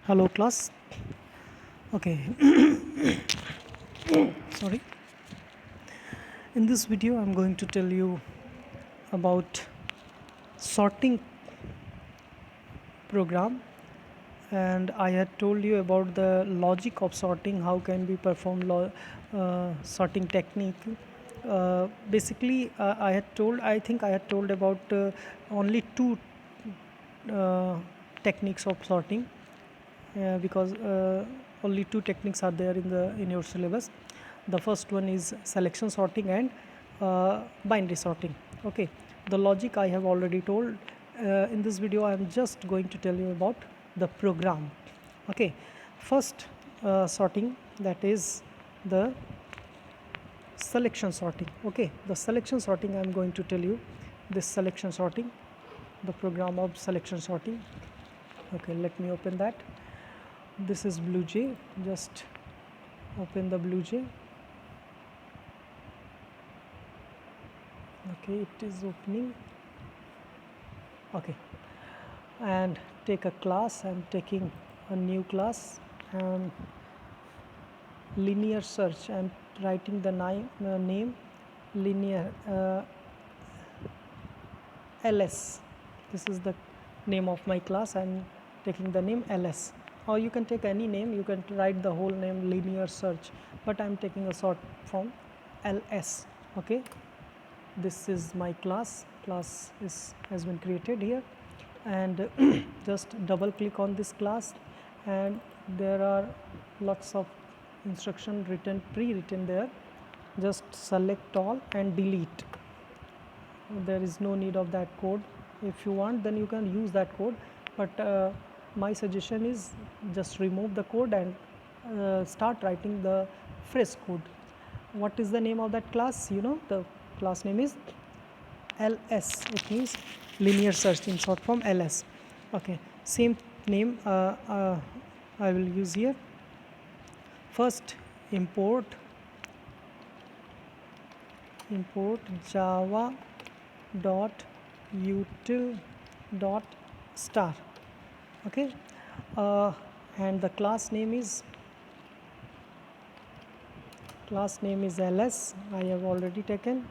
Hello class. Okay. Sorry. In this video I'm going to tell you about sorting program, and I had told you about the logic of sorting, how can we perform sorting technique. Basically, I think I had told about only two techniques of sorting, because only two techniques are there in your syllabus. The first one is selection sorting and binary sorting. Okay, the logic I have already told. In this video I am just going to tell you about the program. Okay, first sorting, that is the selection sorting. Okay, the selection sorting I am going to tell you, this selection sorting, the program of selection sorting. Okay, let me open that. This is BlueJ. Just open the BlueJ. Okay, it is opening. Okay, and take a class. I'm taking a new class, and linear search. I'm writing the name linear LS. This is the name of my class. I'm taking the name LS, or you can take any name. You can write the whole name linear search, but I'm taking a short form LS. Okay, this is my class. Has been created here, and just double click on this class, and there are lots of instruction pre-written there. Just select all and delete. There is no need of that code. If you want, then you can use that code, but my suggestion is just remove the code and start writing the fresh code. What is the name of that class? You know, the class name is LS. It means linear search, in short form LS. Okay, same name I will use here. First import java dot util dot star. Okay, and the class name is LS. I have already taken,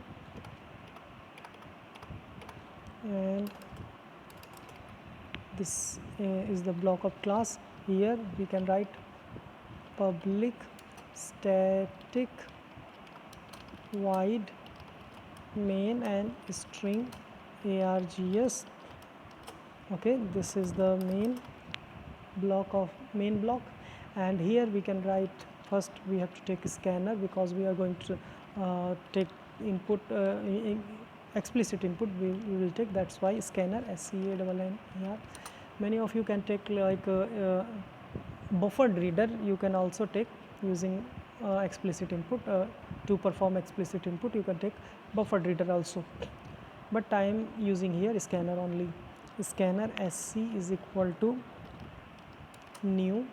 and this is the block of class. Here we can write public static void main and string args. Okay, this is the main block, and here we can write, first we have to take a scanner, because we are going to take input, explicit input we will take. That's why scanner, SCANNER. Many of you can take like buffered reader. You can also take using explicit input. To perform explicit input you can take buffered reader also, but I am using here scanner only. Scanner SC is equal to new,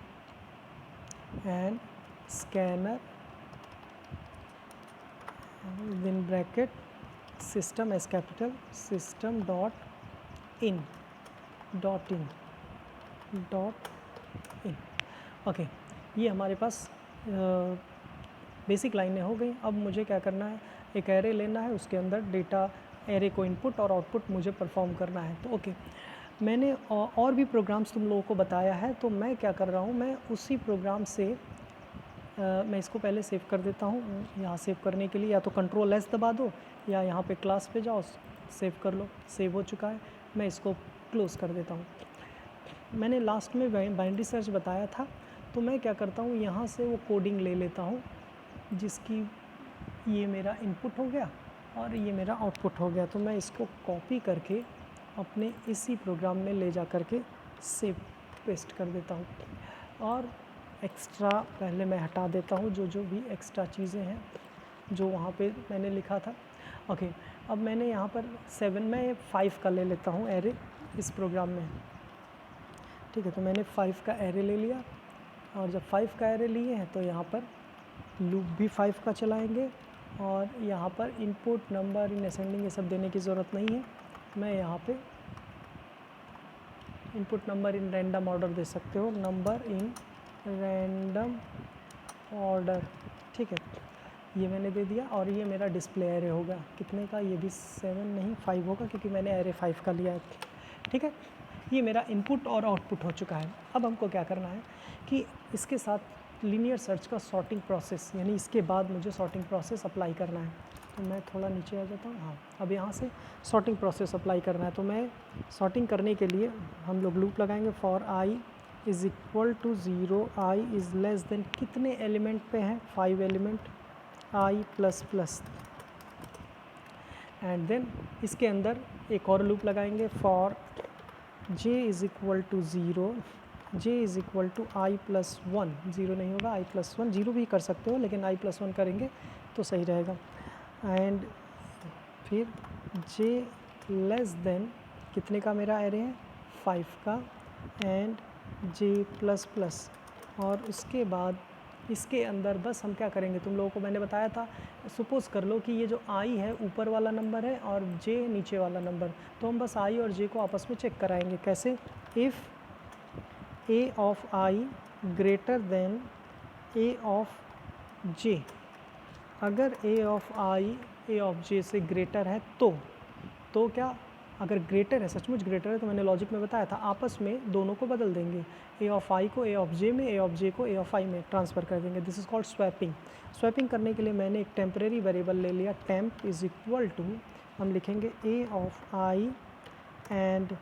and scanner within bracket system, as capital, system dot in. Okay, ये हमारे पास basic लाइनें हो गई. अब मुझे क्या करना है, एक एरे लेना है, उसके अंदर डेटा एरे को इनपुट और आउटपुट मुझे परफॉर्म करना है. तो ओके, मैंने और भी प्रोग्राम्स तुम लोगों को बताया है, तो मैं क्या कर रहा हूँ, मैं उसी प्रोग्राम से मैं इसको पहले सेव कर देता हूँ. यहाँ सेव करने के लिए या तो Ctrl+S दबा दो, या यहाँ पे क्लास पे जाओ, सेव कर लो. सेव हो चुका है, मैं इसको क्लोज़ कर देता हूँ. मैंने लास्ट में बाइनरी सर्च बताया था, तो मैं क्या करता हूँ, यहाँ से वो कोडिंग ले लेता हूँ, जिसकी ये मेरा इनपुट हो गया और ये मेरा आउटपुट हो गया. तो मैं इसको कॉपी करके अपने इसी प्रोग्राम में ले जा कर के सेव पेस्ट कर देता हूँ, और एक्स्ट्रा पहले मैं हटा देता हूँ जो भी एक्स्ट्रा चीज़ें हैं जो वहाँ पे मैंने लिखा था. ओके, अब मैंने यहाँ पर 7 में 5 का ले लेता हूँ एरे इस प्रोग्राम में. ठीक है, तो मैंने 5 का एरे ले लिया, और जब 5 का एरे लिए हैं तो यहाँ पर लूप भी 5 का चलाएंगे, और यहाँ पर इनपुट नंबर इन असेंडिंग ये सब देने की ज़रूरत नहीं है. मैं यहाँ पे input number in random order दे सकते हो, नंबर इन रैंडम ऑर्डर, ठीक है। ये मैंने दे दिया और ये मेरा डिस्प्ले एरे होगा कितने का, ये भी 7 नहीं 5 होगा क्योंकि मैंने एरे 5 का लिया है, ठीक है। ये मेरा इनपुट और आउटपुट हो चुका है। अब हमको क्या करना है कि इसके साथ लीनियर सर्च का सॉर्टिंग प्रोसेस, यानी इसके बाद मुझे सॉर्टिंग प्रोसेस अप्लाई करना है। तो मैं थोड़ा नीचे आ जाता हूँ, हाँ अब यहाँ से सॉर्टिंग प्रोसेस अप्लाई करना है। तो मैं सॉर्टिंग करने के लिए हम लोग लूप लगाएंगे, for i is equal to 0, i is less than कितने एलिमेंट पे हैं, 5 element, i plus plus, and then इसके अंदर एक और लूप लगाएंगे, for j is equal to 0, j is equal to i plus 1, 0 नहीं होगा, आई प्लस 1, 0 भी कर सकते हो लेकिन आई प्लस 1 करेंगे तो सही रहेगा। एंड फिर j लेस देन कितने का मेरा एरे है, 5 का, एंड j प्लस प्लस, और उसके बाद इसके अंदर बस हम क्या करेंगे, तुम लोगों को मैंने बताया था, सपोज़ कर लो कि ये जो i है ऊपर वाला नंबर है और j नीचे वाला नंबर, तो हम बस i और j को आपस में चेक कराएंगे। कैसे, if a of i greater than a of j, अगर a of i a of j से ग्रेटर है तो क्या, अगर ग्रेटर है, सचमुच ग्रेटर है, तो मैंने लॉजिक में बताया था आपस में दोनों को बदल देंगे, a ऑफ i को a ऑफ j में, a ऑफ j को a ऑफ i में ट्रांसफ़र कर देंगे। This is called swapping. Swapping करने के लिए मैंने एक टेम्परेरी वेरिएबल ले लिया, टेम्प इज़ इक्वल टू, हम लिखेंगे a of i and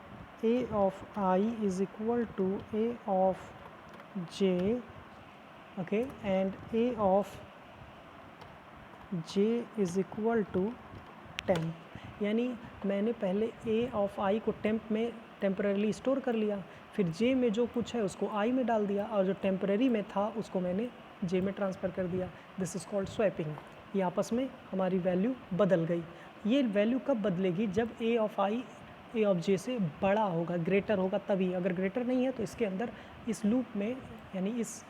a of i is equal to a of j, okay, and a of j is equal to temp. यानी मैंने पहले a ऑफ i को temp में temporary store कर लिया, फिर j में जो कुछ है उसको i में डाल दिया, और जो टेम्परेरी में था उसको मैंने j में ट्रांसफ़र कर दिया। This is called swapping. ये आपस में हमारी वैल्यू बदल गई। ये वैल्यू कब बदलेगी, जब a of i a of j से बड़ा होगा, ग्रेटर होगा तभी। अगर ग्रेटर नहीं है तो इसके अंदर, इस लूप में, यानी इस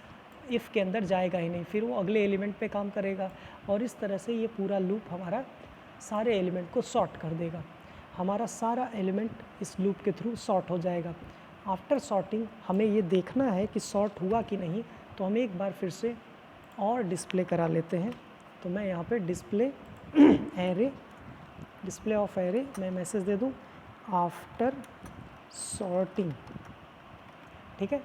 इफ़ के अंदर जाएगा ही नहीं, फिर वो अगले एलिमेंट पे काम करेगा, और इस तरह से ये पूरा लूप हमारा सारे एलिमेंट को सॉर्ट कर देगा। हमारा सारा एलिमेंट इस लूप के थ्रू सॉर्ट हो जाएगा। आफ्टर सॉर्टिंग हमें ये देखना है कि सॉर्ट हुआ कि नहीं, तो हम एक बार फिर से और डिस्प्ले करा लेते हैं। तो मैं यहाँ पे display array, display of array, मैं मैसेज दे दूँ आफ्टर सॉर्टिंग, ठीक है।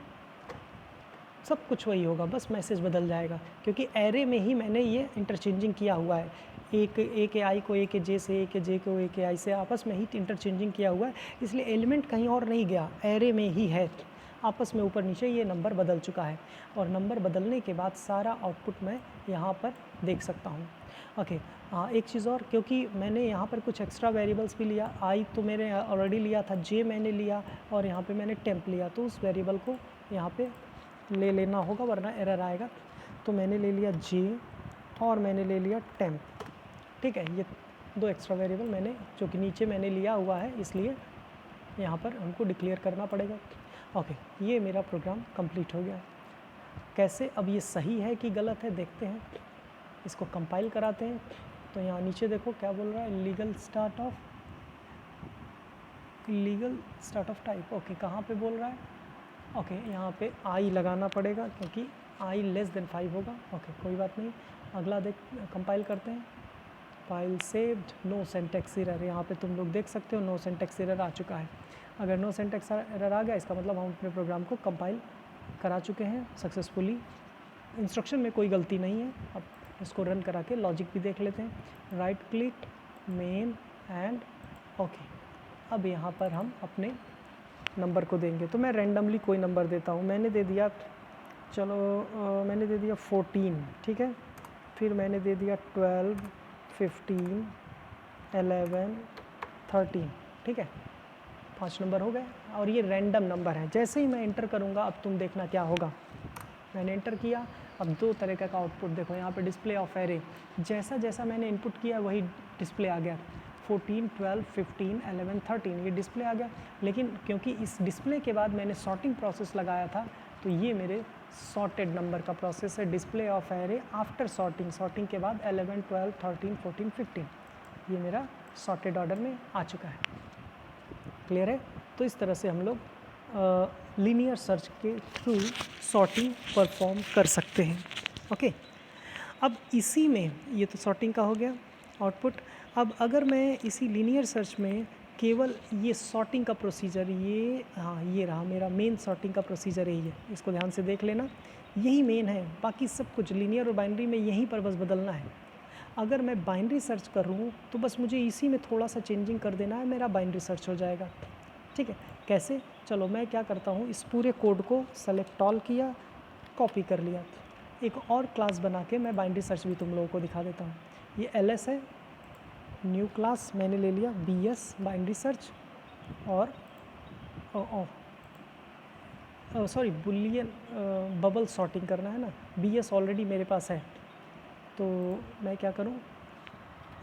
सब कुछ वही होगा, बस मैसेज बदल जाएगा, क्योंकि एरे में ही मैंने ये इंटरचेंजिंग किया हुआ है। एक के आई को एक के जे से, एक के जे को एक के आई से आपस में ही इंटरचेंजिंग किया हुआ है, इसलिए एलिमेंट कहीं और नहीं गया, एरे में ही है। आपस में ऊपर नीचे ये नंबर बदल चुका है, और नंबर बदलने के बाद सारा आउटपुट मैं यहाँ पर देख सकता हूँ। ओके, हाँ एक चीज़ और, क्योंकि मैंने यहाँ पर कुछ एक्स्ट्रा वेरिएबल्स भी लिया, आई तो मैंने ऑलरेडी लिया था, जे मैंने लिया, और यहाँ पे मैंने टेम्प लिया, तो उस वेरिएबल को यहाँ पे ले लेना होगा वरना एरर आएगा। तो मैंने ले लिया जे और मैंने ले लिया टेम्प, ठीक है। ये दो एक्स्ट्रा वेरिएबल मैंने, जो कि नीचे मैंने लिया हुआ है, इसलिए यहाँ पर हमको डिक्लेयर करना पड़ेगा। ओके, ये मेरा प्रोग्राम कंप्लीट हो गया। कैसे, अब ये सही है कि गलत है देखते हैं, इसको कंपाइल कराते हैं। तो यहाँ नीचे देखो क्या बोल रहा है, legal start of type. Okay, कहाँ पे बोल रहा है, ओके यहाँ पे आई लगाना पड़ेगा क्योंकि आई लेस देन 5 होगा। ओके कोई बात नहीं, अगला कंपाइल करते हैं। File saved, no syntax error, यहाँ पे तुम लोग देख सकते हो नो सिंटैक्स एरर आ चुका है। अगर नो सिंटैक्स एरर आ गया, इसका मतलब हम अपने प्रोग्राम को कंपाइल करा चुके हैं सक्सेसफुली। इंस्ट्रक्शन में कोई गलती नहीं है। अब इसको रन करा के लॉजिक भी देख लेते हैं। Right click, main and okay. अब यहाँ पर हम अपने नंबर को देंगे, तो मैं रैंडमली कोई नंबर देता हूँ। मैंने दे दिया, चलो मैंने दे दिया 14, ठीक है। फिर मैंने दे दिया 12, 15, 11, 13, ठीक है। 5 नंबर हो गए, और ये रैंडम नंबर है। जैसे ही मैं इंटर करूँगा, अब तुम देखना क्या होगा। मैंने इंटर किया, अब 2 तरह का आउटपुट देखो यहाँ पे, डिस्प्ले ऑफ एरे। जैसा जैसा मैंने इनपुट किया वही डिस्प्ले आ गया। 14, 12, 15, 11, 13 ये डिस्प्ले आ गया। लेकिन क्योंकि इस डिस्प्ले के बाद मैंने सॉर्टिंग प्रोसेस लगाया था, तो ये मेरे सॉर्टेड नंबर का प्रोसेस है। Display of array after sorting, sorting के बाद 11, 12, 13, 14, 15 ये मेरा सॉर्टेड ऑर्डर में आ चुका है। क्लियर है। तो इस तरह से हम लोग लीनियर सर्च के थ्रू सॉर्टिंग परफॉर्म कर सकते हैं। ओके, अब इसी में ये तो सॉर्टिंग का हो गया आउटपुट। अब अगर मैं इसी लीनियर सर्च में केवल ये सॉर्टिंग का प्रोसीजर, ये हाँ ये रहा मेरा मेन सॉर्टिंग का प्रोसीजर यही है, इसको ध्यान से देख लेना, यही मेन है, बाकी सब कुछ लीनियर और बाइनरी में यहीं पर बस बदलना है। अगर मैं बाइनरी सर्च कर रहा हूँ तो बस मुझे इसी में थोड़ा सा चेंजिंग कर देना है, मेरा बाइनरी सर्च हो जाएगा। ठीक है, कैसे? चलो मैं क्या करता हूँ, इस पूरे कोड को सेलेक्ट ऑल किया, कॉपी कर लिया, एक और क्लास बना के मैं बाइनरी सर्च भी तुम लोगों को दिखा देता हूँ। ये ls है, न्यू क्लास मैंने ले लिया bs बाइनरी सर्च, और सॉरी बुलियन बबल सॉर्टिंग करना है ना, bs ऑलरेडी मेरे पास है, तो मैं क्या करूँ,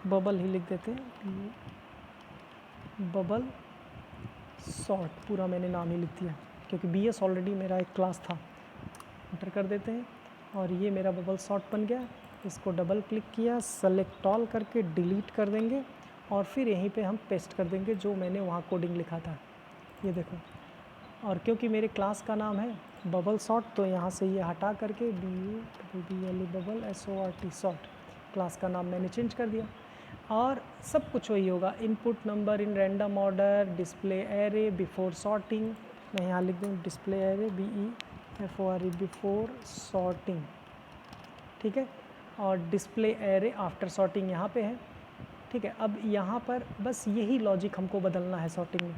बबल ही लिख देते हैं, बबल सॉर्ट पूरा मैंने नाम ही लिख दिया क्योंकि bs ऑलरेडी मेरा एक क्लास था। एंटर कर देते हैं और ये मेरा बबल सॉर्ट बन गया। इसको डबल क्लिक किया, सेलेक्ट ऑल करके डिलीट कर देंगे और फिर यहीं पे हम पेस्ट कर देंगे जो मैंने वहाँ कोडिंग लिखा था, ये देखो। और क्योंकि मेरे क्लास का नाम है बबल सॉर्ट, तो यहाँ से ये हटा करके BUBBLE bubble SORT sort class का नाम मैंने चेंज कर दिया। और सब कुछ वही होगा, input number in random order, display array before sorting, मैं यहाँ लिख दूँ display array BEFORE before sorting, ठीक है, और डिस्प्ले एरे आफ्टर सॉर्टिंग यहाँ पे है। ठीक है, अब यहाँ पर बस यही लॉजिक हमको बदलना है सॉर्टिंग में।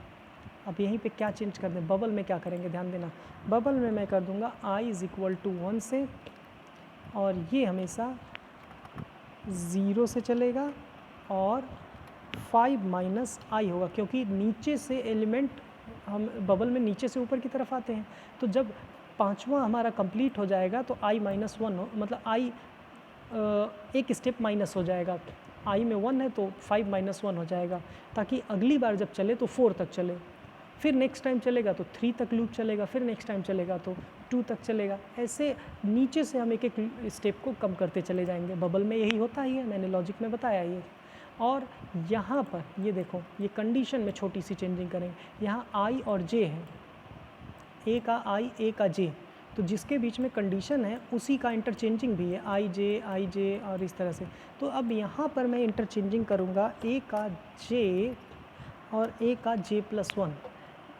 अब यहीं पे क्या चेंज कर दें, बबल में क्या करेंगे, ध्यान देना, बबल में मैं कर दूँगा i = 1 से, और ये हमेशा 0 से चलेगा और 5 - i होगा, क्योंकि नीचे से एलिमेंट हम बबल में नीचे से ऊपर की तरफ आते हैं, तो जब पाँचवा हमारा कंप्लीट हो जाएगा तो i - 1 हो, मतलब i एक स्टेप माइनस हो जाएगा, i में 1 है तो 5 - 1 हो जाएगा, ताकि अगली बार जब चले तो 4 तक चले, फिर नेक्स्ट टाइम चलेगा तो 3 तक लूप चलेगा, फिर नेक्स्ट टाइम चलेगा तो 2 तक चलेगा। ऐसे नीचे से हम एक एक स्टेप को कम करते चले जाएंगे, बबल में यही होता ही है, मैंने लॉजिक में बताया ये। और यहाँ पर ये देखो, ये कंडीशन में छोटी सी चेंजिंग करेंगे, यहाँ i और j है, a का i a का j, तो जिसके बीच में कंडीशन है उसी का इंटरचेंजिंग भी है, i j और इस तरह से। तो अब यहाँ पर मैं इंटरचेंजिंग करूँगा a का j और a का j+1,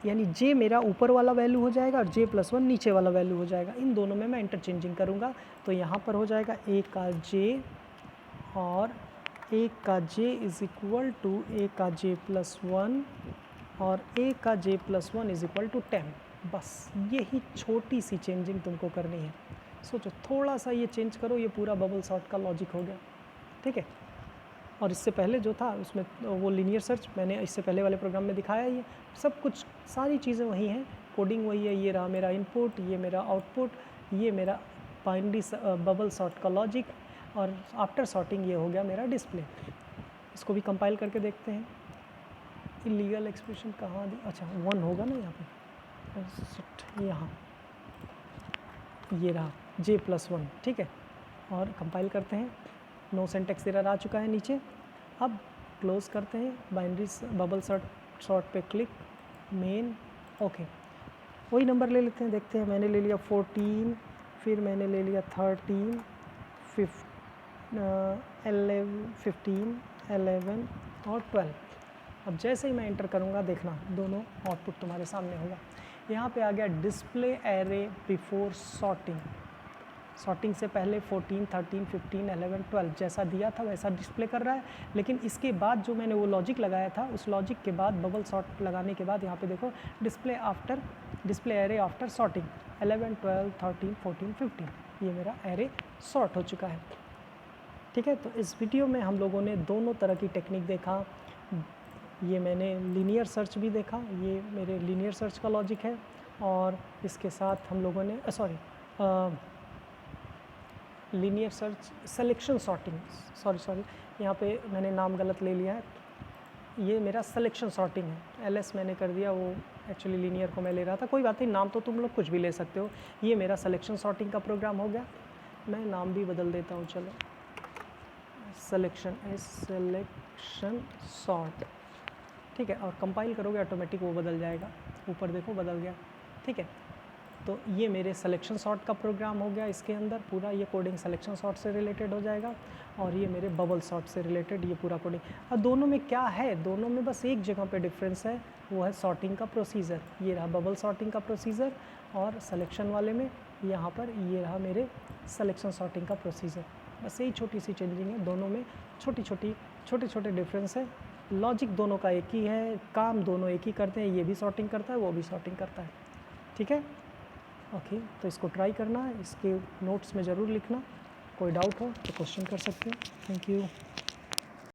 यानी j मेरा ऊपर वाला वैल्यू हो जाएगा और j+1 नीचे वाला वैल्यू हो जाएगा, इन दोनों में मैं इंटरचेंजिंग करूँगा। तो यहाँ पर हो जाएगा a का j और a का j = a का j+1 और a का j+1 = 10। बस यही छोटी सी चेंजिंग तुमको करनी है। सोचो थोड़ा सा ये चेंज करो, ये पूरा बबल सॉर्ट का लॉजिक हो गया, ठीक है। और इससे पहले जो था उसमें वो लीनियर सर्च मैंने इससे पहले वाले प्रोग्राम में दिखाया, ये सब कुछ सारी चीज़ें वही हैं, कोडिंग वही है। ये रहा मेरा इनपुट, ये मेरा आउटपुट, ये मेरा बाइनरी बबल सॉर्ट का लॉजिक, और आफ्टर सॉर्टिंग ये हो गया मेरा डिस्प्ले। इसको भी कंपाइल करके देखते हैं। इलीगल एक्सप्रेशन कहाँ दी, अच्छा 1 होगा ना यहाँ पे, यहाँ ये रहा j+1, ठीक है। और कंपाइल करते हैं, नो सिंटैक्स एरर आ चुका है नीचे। अब क्लोज़ करते हैं, बाइनरी बबल सॉर्ट पे क्लिक, मेन, ओके। वही नंबर ले लेते हैं, देखते हैं। मैंने ले लिया 14, फिर मैंने ले लिया 13, 15, 11 और 12। अब जैसे ही मैं एंटर करूँगा देखना दोनों आउटपुट तुम्हारे सामने होगा। यहाँ पे आ गया display array before sorting, sorting से पहले 14, 13, 15, 11, 12 जैसा दिया था वैसा डिस्प्ले कर रहा है। लेकिन इसके बाद जो मैंने वो लॉजिक लगाया था, उस लॉजिक के बाद बबल सॉर्ट लगाने के बाद यहाँ पे देखो डिस्प्ले एरे आफ्टर सॉर्टिंग 11, 12, 13, 14, 15, ये मेरा एरे सॉर्ट हो चुका है, ठीक है। तो इस वीडियो में हम लोगों ने दोनों तरह की टेक्निक देखा। ये मैंने लीनियर सर्च भी देखा, ये मेरे लीनियर सर्च का लॉजिक है, और इसके साथ हम लोगों ने linear search selection sorting, sorry यहाँ पे मैंने नाम गलत ले लिया है, ये मेरा सिलेक्शन सॉर्टिंग है। ls मैंने कर दिया, वो एक्चुअली लीनियर को मैं ले रहा था, कोई बात नहीं, नाम तो तुम लोग कुछ भी ले सकते हो। ये मेरा सिलेक्शन सॉर्टिंग का प्रोग्राम हो गया। मैं नाम भी बदल देता हूँ, चलो, सिलेक्शन सॉर्ट, ठीक है। और कंपाइल करोगे ऑटोमेटिक वो बदल जाएगा, ऊपर देखो बदल गया। ठीक है। तो ये मेरे सिलेक्शन सॉर्ट का प्रोग्राम हो गया, इसके अंदर पूरा ये कोडिंग सिलेक्शन सॉर्ट से रिलेटेड हो जाएगा, और ये मेरे बबल सॉर्ट से रिलेटेड ये पूरा कोडिंग। अब दोनों में क्या है, दोनों में बस एक जगह पे डिफरेंस है, वो है सॉर्टिंग का प्रोसीजर। ये रहा बबल सॉर्टिंग का प्रोसीजर, और सिलेक्शन वाले में यहाँ पर ये रहा मेरे सिलेक्शन सॉर्टिंग का प्रोसीजर। बस यही छोटी सी चेंजिंग है, दोनों में छोटे छोटे डिफरेंस है। लॉजिक दोनों का एक ही है, काम दोनों एक ही करते हैं, ये भी सॉर्टिंग करता है, वो भी सॉर्टिंग करता है। ठीक है, ओके। तो इसको ट्राई करना, इसके नोट्स में ज़रूर लिखना, कोई डाउट हो तो क्वेश्चन कर सकते हो। Thank you.